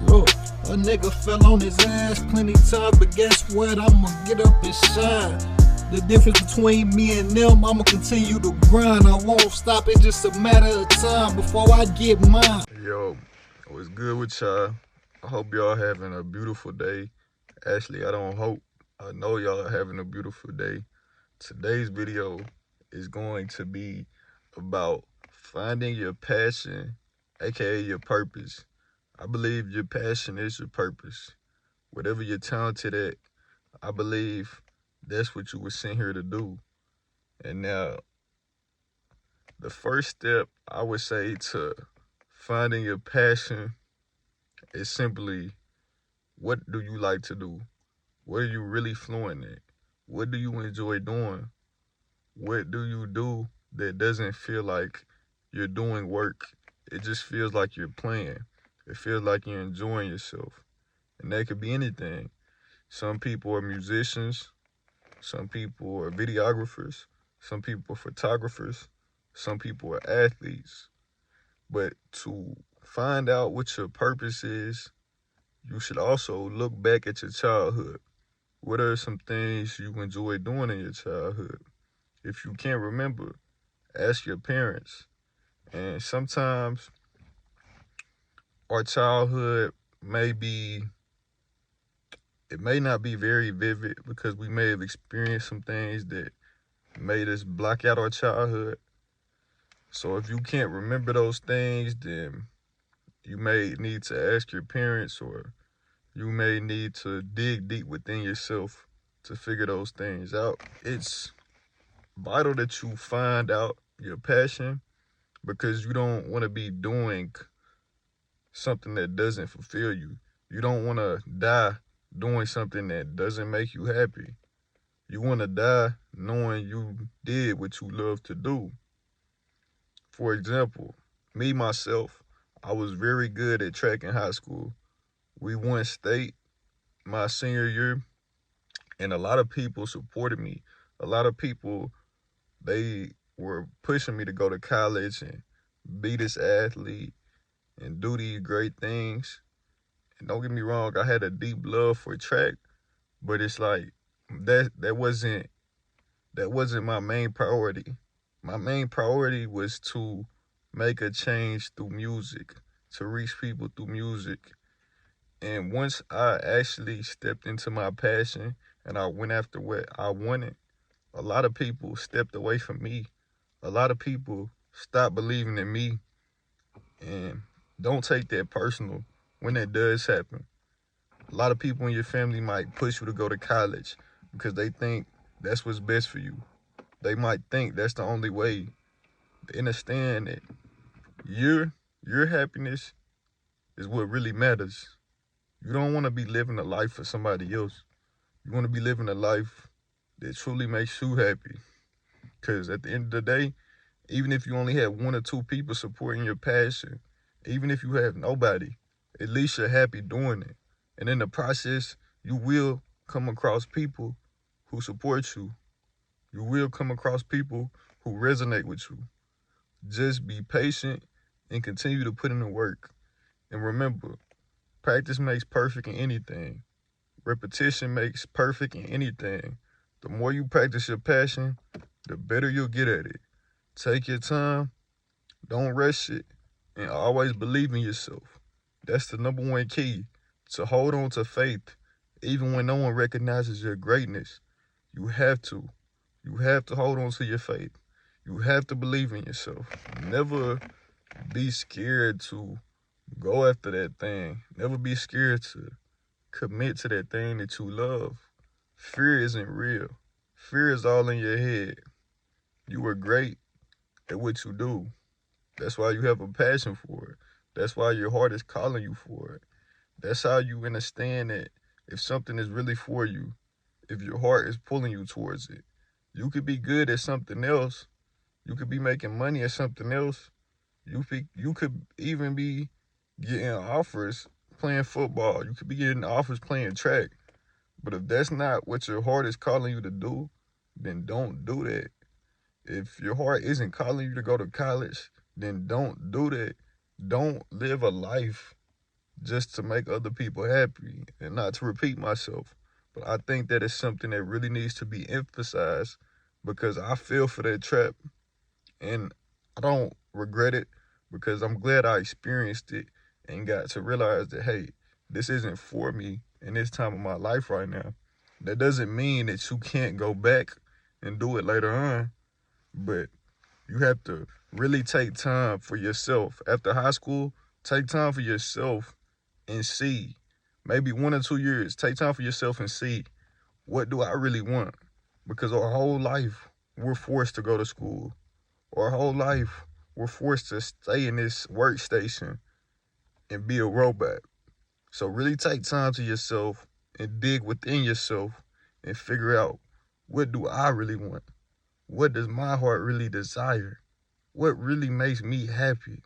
Look, a nigga fell on his ass plenty times, but guess what? I'ma get up and shine. The difference between me and them, I'ma continue to grind. I won't stop, it's just a matter of time before I get mine. Yo, what's good with y'all? I hope y'all having a beautiful day. Actually, I know y'all are having a beautiful day. Today's video is going to be about finding your passion, aka your purpose. I believe your passion is your purpose. Whatever you're talented at, I believe that's what you were sent here to do. And now, the first step I would say to finding your passion is simply, what do you like to do? What are you really fluent in? What do you enjoy doing? What do you do that doesn't feel like you're doing work? It just feels like you're playing. It feels like you're enjoying yourself. And that could be anything. Some people are musicians. Some people are videographers. Some people are photographers. Some people are athletes. But to find out what your purpose is, you should also look back at your childhood. What are some things you enjoy doing in your childhood? If you can't remember, ask your parents. And sometimes our childhood it may not be very vivid because we may have experienced some things that made us block out our childhood. So if you can't remember those things, then you may need to ask your parents, or you may need to dig deep within yourself to figure those things out. It's vital that you find out your passion, because you don't want to be doing something that doesn't fulfill you. You don't want to die doing something that doesn't make you happy. You want to die knowing you did what you love to do. For example, me, myself, I was very good at track in high school. We won state my senior year, and a lot of people supported me. A lot of people, they were pushing me to go to college and be this athlete and do these great things. And don't get me wrong, I had a deep love for track, but it's like that wasn't my main priority. My main priority was to make a change through music, to reach people through music. And once I actually stepped into my passion and I went after what I wanted, a lot of people stepped away from me. A lot of people stopped believing in me. And don't take that personal when that does happen. A lot of people in your family might push you to go to college because they think that's what's best for you. They might think that's the only way. But understand that your happiness is what really matters. You don't want to be living a life for somebody else. You want to be living a life that truly makes you happy. Because at the end of the day, even if you only have one or two people supporting your passion, even if you have nobody, at least you're happy doing it. And in the process, you will come across people who support you. You will come across people who resonate with you. Just be patient and continue to put in the work. And remember, practice makes perfect in anything. Repetition makes perfect in anything. The more you practice your passion, the better you'll get at it. Take your time, don't rush it, and always believe in yourself. That's the number one key, to hold on to faith, even when no one recognizes your greatness. You have to. You have to hold on to your faith. You have to believe in yourself. Never be scared to go after that thing. Never be scared to commit to that thing that you love. Fear isn't real. Fear is all in your head. You are great at what you do. That's why you have a passion for it. That's why your heart is calling you for it. That's how you understand that if something is really for you, if your heart is pulling you towards it. You could be good at something else. You could be making money at something else. You could even be getting offers playing football. You could be getting offers playing track. But if that's not what your heart is calling you to do, then don't do that. If your heart isn't calling you to go to college, then don't do that. Don't live a life just to make other people happy and not to repeat myself. But I think that is something that really needs to be emphasized because I feel for that trap and I don't regret it because I'm glad I experienced it and got to realize that, hey, this isn't for me in this time of my life right now. That doesn't mean that you can't go back and do it later on, but you have to really take time for yourself. After high school, take time for yourself and see. Maybe 1 or 2 years, take time for yourself and see, what do I really want? Because our whole life, we're forced to go to school. Our whole life, we're forced to stay in this workstation and be a robot. So really take time to yourself and dig within yourself and figure out, what do I really want? What does my heart really desire? What really makes me happy?